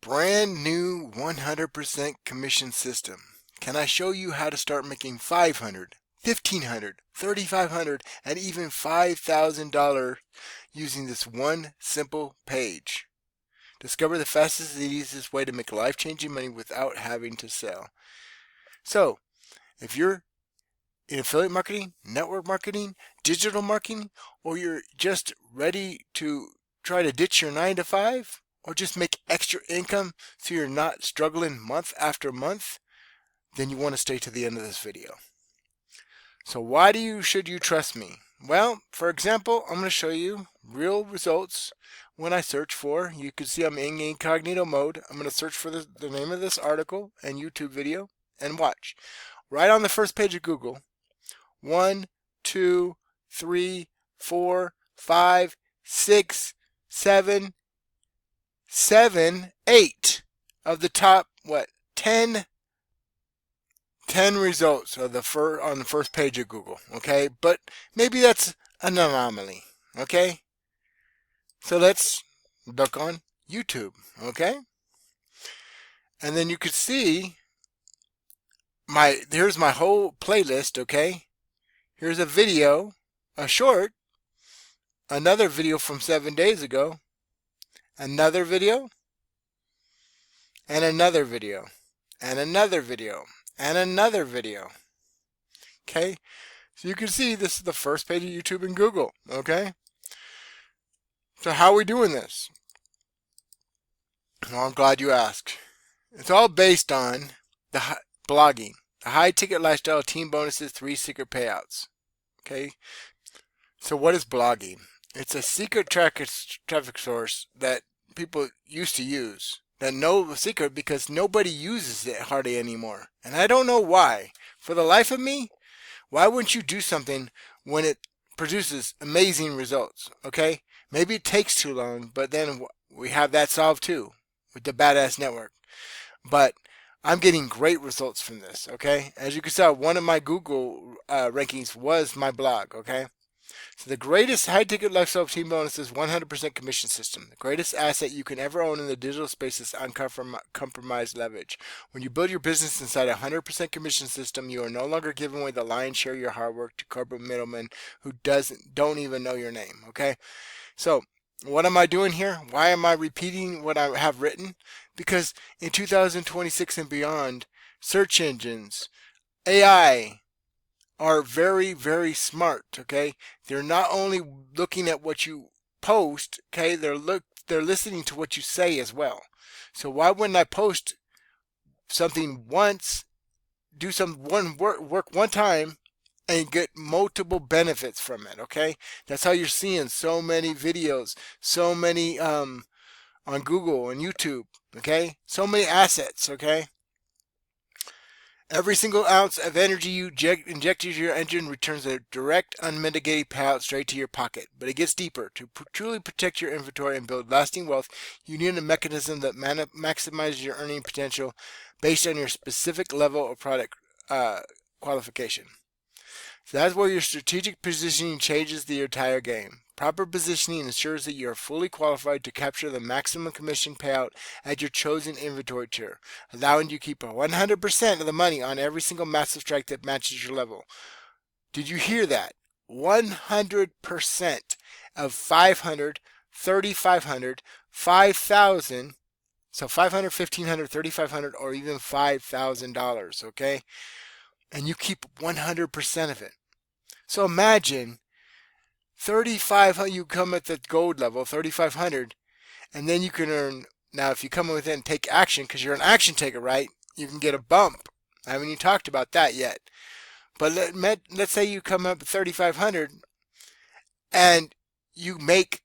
brand new 100% commission system. Can I show you how to start making $500, $1,500, $3,500, and even $5,000 using this one simple page? Discover the fastest and easiest way to make life-changing money without having to sell. So, if you're in affiliate marketing, network marketing, digital marketing, or you're just ready to try to ditch your 9 to 5, or just make extra income so you're not struggling month after month, then you want to stay to the end of this video. So why should you trust me? Well, for example, I'm going to show you real results when I search for, you can see I'm in incognito mode. I'm going to search for the name of this article and YouTube video and watch. Right on the first page of Google, 1, 2, 3, 4, 5, 6, 7, 8 of the top 10 results of on the first page of Google. Okay, but maybe that's an anomaly. Okay, so let's look on YouTube. Okay, and then you could see here's my whole playlist. Okay, here's a video, a short, another video from 7 days ago, another video, and another video, and another video, and another video. Okay, so you can see this is the first page of YouTube and Google. Okay, so how are we doing this? Well, I'm glad you asked. It's all based on the blogging, the high ticket lifestyle, team bonuses, 3 secret payouts. Okay, so what is blogging? It's a secret traffic source that people used to use. That no secret because nobody uses it hardly anymore. And I don't know why. For the life of me, why wouldn't you do something when it produces amazing results? Okay? Maybe it takes too long, but then we have that solved too with the Badass Network. But I'm getting great results from this. Okay? As you can tell, one of my Google rankings was my blog. Okay? So the greatest high-ticket lifestyle team bonus is 100% commission system. The greatest asset you can ever own in the digital space is uncompromised leverage. When you build your business inside a 100% commission system, you are no longer giving away the lion's share of your hard work to corporate middlemen who don't even know your name. Okay, so what am I doing here? Why am I repeating what I have written? Because in 2026 and beyond, search engines, AI, are very, very smart. Okay, they're not only looking at what you post. Okay, they're listening to what you say as well. So why wouldn't I post something once, do work one time, and get multiple benefits from it? Okay, that's how you're seeing so many videos, so many on Google and YouTube. Okay, so many assets. Okay. Every single ounce of energy you inject into your engine returns a direct, unmitigated payout straight to your pocket. But it gets deeper. To truly protect your inventory and build lasting wealth, you need a mechanism that maximizes your earning potential based on your specific level of product qualification. So that's where your strategic positioning changes the entire game. Proper positioning ensures that you are fully qualified to capture the maximum commission payout at your chosen inventory tier, allowing you to keep 100% of the money on every single massive strike that matches your level. Did you hear that? 100% of 500, 3,500, 5,000, so 500, 1,500, 3,500, or even $5,000, okay? And you keep 100% of it. So imagine 3,500, you come at the gold level, 3,500, and then you can earn, now if you come within and take action, because you're an action taker, right, you can get a bump. I haven't even talked about that yet. But let's say you come up at 3,500 and you make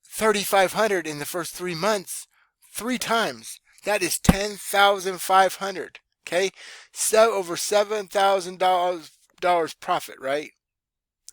3,500 in the first 3 months, 3 times. That is 10,500. Okay, so over $7,000 profit, right?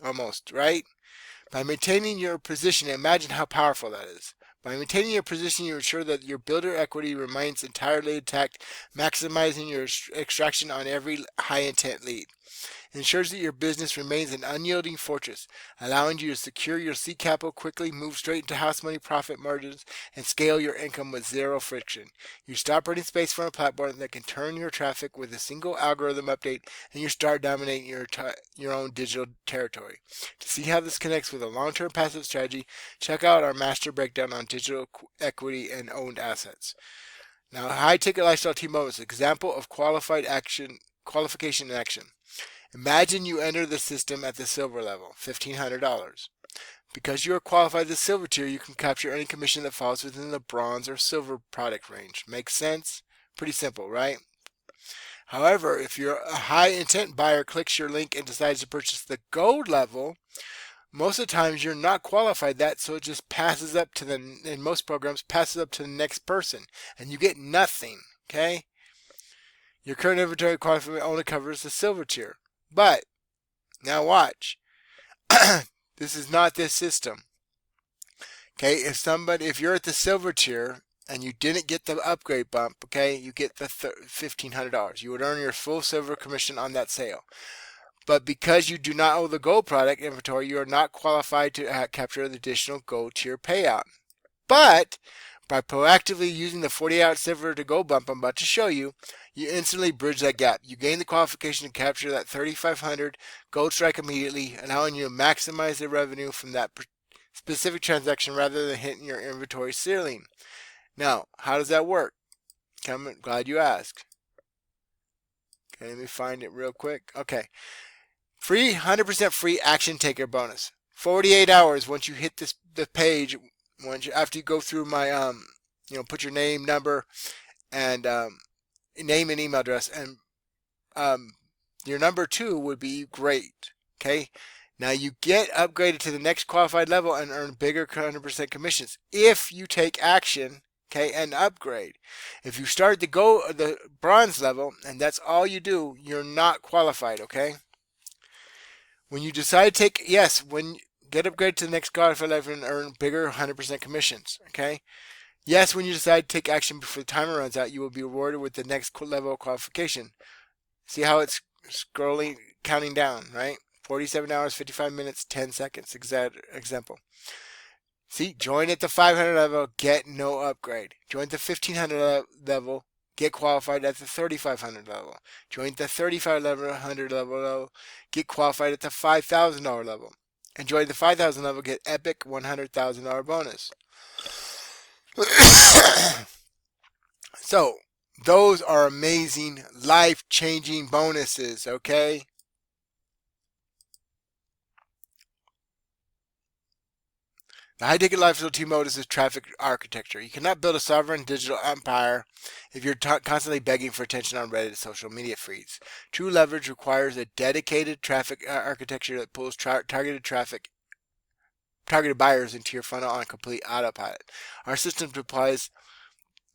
Almost, right? By maintaining your position, imagine how powerful that is. By maintaining your position, you ensure that your builder equity remains entirely intact, maximizing your extraction on every high intent lead. It ensures that your business remains an unyielding fortress, allowing you to secure your seed capital quickly, move straight into house money profit margins, and scale your income with zero friction. You stop renting space from a platform that can turn your traffic with a single algorithm update, and you start dominating your own digital territory. To see how this connects with a long-term passive strategy, check out our master breakdown on digital equity and owned assets. Now, high ticket lifestyle team bonus, example of qualification in action. Imagine you enter the system at the silver level, $1,500. Because you are qualified at the silver tier, you can capture any commission that falls within the bronze or silver product range. Makes sense? Pretty simple, right? However, if you're a high intent buyer clicks your link and decides to purchase the gold level, most of the times you're not qualified that, so it just passes up to in most programs, passes up to the next person, and you get nothing, okay? Your current inventory qualification only covers the silver tier. But, now watch. This is not this system. Okay, if you're at the silver tier and you didn't get the upgrade bump, okay, you get the $1,500. You would earn your full silver commission on that sale. But because you do not own the gold product inventory, you are not qualified to capture the additional gold tier payout. But by proactively using the 48-hour silver to gold bump I'm about to show you, you instantly bridge that gap. You gain the qualification to capture that $3,500 gold strike immediately, allowing you to maximize the revenue from that specific transaction rather than hitting your inventory ceiling. Now, how does that work? I'm glad you asked. Okay, let me find it real quick. Okay. Free, 100% free action taker bonus. 48 hours once you hit the page, after you go through my put your name, number, and name and email address, and your number 2 would be great. Okay, now you get upgraded to the next qualified level and earn bigger 100% commissions if you take action. Okay, and upgrade. If you start the bronze level and that's all you do, you're not qualified. Okay. When you decide to get upgraded to the next qualified level and earn bigger 100% commissions. Okay. Yes, when you decide to take action before the timer runs out, you will be rewarded with the next level of qualification. See how it's scrolling, counting down, right? 47 hours, 55 minutes, 10 seconds. Example. See, join at the 500 level, get no upgrade. Join the 1500 level, get qualified at the 3500 level. Join the 3500 level, get qualified at the $5,000 level. And join the 5,000 level, get epic $100,000 bonus. So, those are amazing, life-changing bonuses, okay? The high-ticket lifestyle team bonus is traffic architecture. You cannot build a sovereign digital empire if you're constantly begging for attention on Reddit and social media feeds. True leverage requires a dedicated traffic architecture that pulls targeted buyers into your funnel on complete autopilot. Our system deploys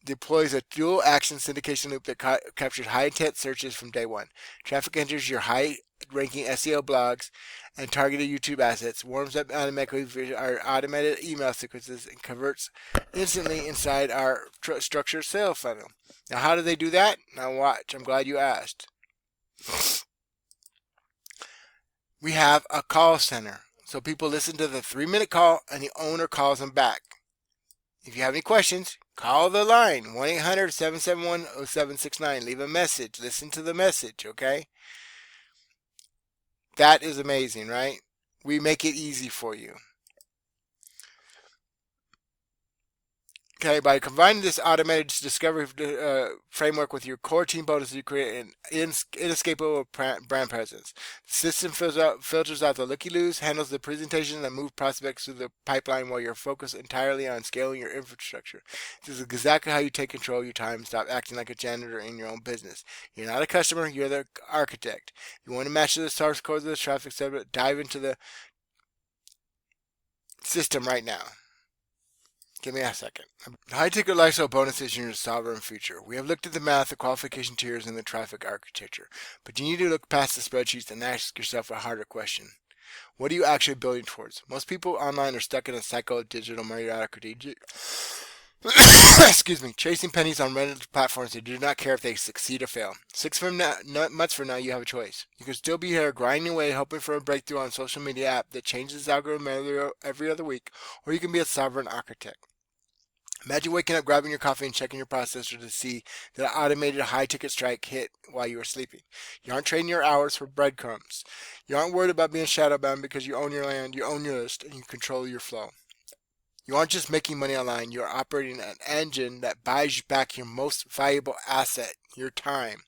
a dual action syndication loop that captures high intent searches from day one. Traffic enters your high ranking SEO blogs and targeted YouTube assets, warms up automatically via our automated email sequences, and converts instantly inside our structured sales funnel. Now, how do they do that? Now watch. I'm glad you asked. We have a call center. So people listen to the 3-minute call and the owner calls them back. If you have any questions, call the line, 1-800-771-0769. Leave a message. Listen to the message, okay? That is amazing, right? We make it easy for you. Okay, by combining this automated discovery framework with your core team bonus, you create an inescapable brand presence. The system filters out the looky-loos, handles the presentation, and moves prospects through the pipeline while you're focused entirely on scaling your infrastructure. This is exactly how you take control of your time and stop acting like a janitor in your own business. You're not a customer, you're the architect. You want to match the source code of the traffic segment, dive into the system right now. Give me a second. High-ticket lifestyle bonuses in your sovereign future. We have looked at the math, the qualification tiers, and the traffic architecture. But you need to look past the spreadsheets and ask yourself a harder question. What are you actually building towards? Most people online are stuck in a cycle of digital mediocrity. Excuse me, chasing pennies on rental platforms that do not care if they succeed or fail. 6 months from now, you have a choice. You can still be here grinding away, hoping for a breakthrough on a social media app that changes the algorithm every other week, or you can be a sovereign architect. Imagine waking up, grabbing your coffee, and checking your processor to see that an automated high-ticket strike hit while you were sleeping. You aren't trading your hours for breadcrumbs. You aren't worried about being shadowbound because you own your land, you own your list, and you control your flow. You aren't just making money online, you're operating an engine that buys you back your most valuable asset, your time.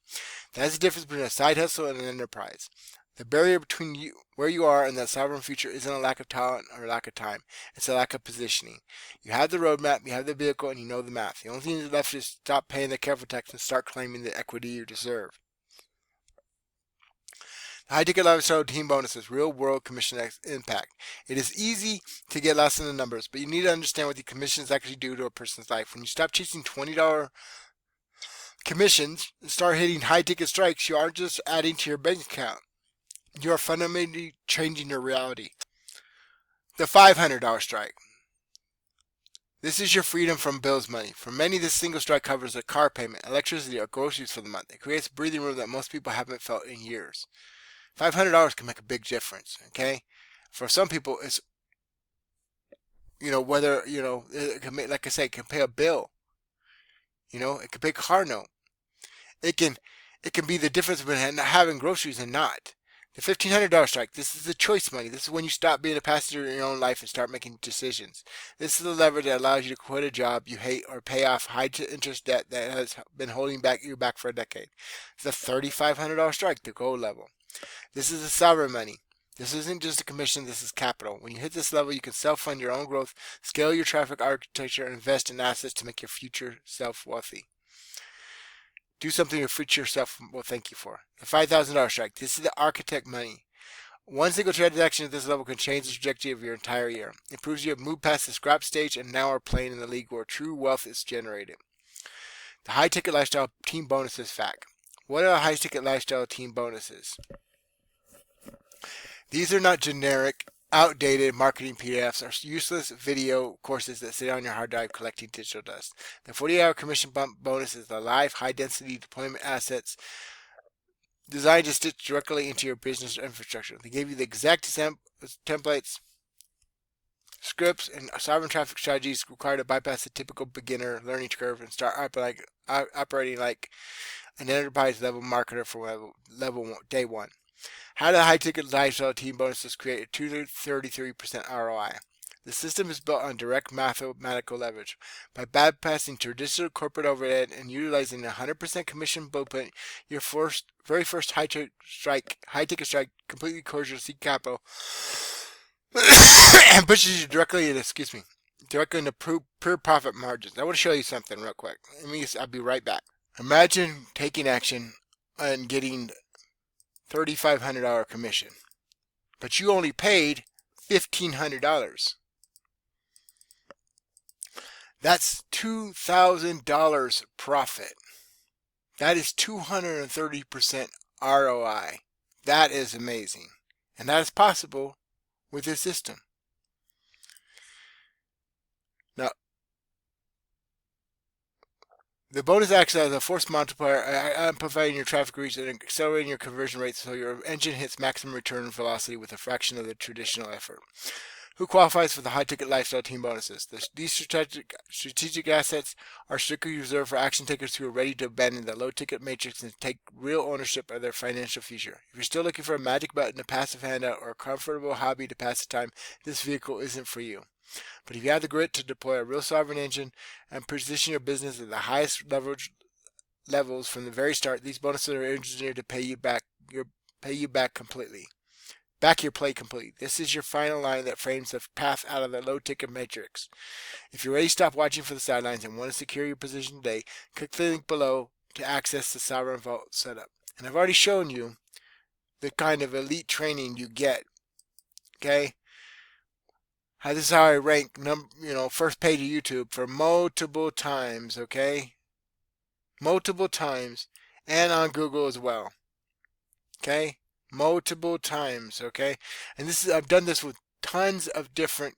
That's the difference between a side hustle and an enterprise. The barrier between you, where you are and that sovereign future isn't a lack of talent or a lack of time. It's a lack of positioning. You have the roadmap, you have the vehicle, and you know the math. The only thing left is stop paying the careful tax and start claiming the equity you deserve. The high ticket lifestyle team bonuses, real world commission impact. It is easy to get lost in the numbers, but you need to understand what the commissions actually do to a person's life. When you stop chasing $20 commissions and start hitting high ticket strikes, you aren't just adding to your bank account. You are fundamentally changing your reality. The $500 strike. This is your freedom from bills money. For many, this single strike covers a car payment, electricity, or groceries for the month. It creates breathing room that most people haven't felt in years. $500 can make a big difference, okay? For some people, it's, whether, it can make, like I say, it can pay a bill. It can pay a car note. It can be the difference between having groceries and not. The $1,500 strike, this is the choice money. This is when you stop being a passenger in your own life and start making decisions. This is the lever that allows you to quit a job you hate or pay off high interest debt that has been holding you back for a decade. It's the $3,500 strike, the gold level. This is the sovereign money. This isn't just a commission, this is capital. When you hit this level, you can self-fund your own growth, scale your traffic architecture, and invest in assets to make your future self wealthy. Do something your future self will thank you for. The $5,000 strike. This is the architect money. One single transaction at this level can change the trajectory of your entire year. It proves you have moved past the scrap stage and now are playing in the league where true wealth is generated. The high ticket lifestyle team bonuses fact. What are high ticket lifestyle team bonuses? These are not generic, outdated marketing PDFs or useless video courses that sit on your hard drive collecting digital dust. The 48-hour commission bump bonus is the live, high-density deployment assets designed to stitch directly into your business infrastructure. They give you the exact templates, scripts, and sovereign traffic strategies required to bypass the typical beginner learning curve and start operating like an enterprise level marketer for level day one. How do high ticket lifestyle team bonuses create a 233% ROI? The system is built on direct mathematical leverage. By bypassing traditional corporate overhead and utilizing a 100% commission blueprint, your very first high ticket strike completely cores your seed capital and pushes you directly into pure profit margins. I want to show you something real quick. I'll be right back. Imagine taking action and getting $3,500 commission, but you only paid $1,500. That's $2,000 profit. That is 230% ROI. That is amazing. And that is possible with this system. Now, the bonus acts as a force multiplier, amplifying your traffic reach and accelerating your conversion rates so your engine hits maximum return velocity with a fraction of the traditional effort. Who qualifies for the high-ticket lifestyle team bonuses? These strategic assets are strictly reserved for action takers who are ready to abandon the low-ticket matrix and take real ownership of their financial future. If you're still looking for a magic button, a passive handout, or a comfortable hobby to pass the time, this vehicle isn't for you. But if you have the grit to deploy a real sovereign engine and position your business at the highest leverage levels from the very start, these bonuses are engineered to pay you back completely. Back your play complete. This is your final line that frames the path out of the low-ticket matrix. If you're ready to stop watching for the sidelines and want to secure your position today, click the link below to access the Sovereign Vault setup. And I've already shown you the kind of elite training you get. Okay? This is how I rank first page of YouTube for multiple times, okay? Multiple times, and on Google as well. Okay? Multiple times, okay? And I've done this with tons of different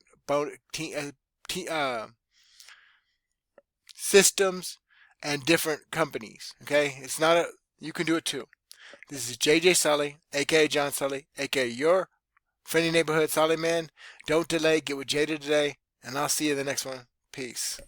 systems, and different companies. Okay, it's not a, you can do it too. This is JJ Sully, aka John Sully, aka your friendly neighborhood Sully man. Don't delay, get with Jada today, and I'll see you in the next one. Peace.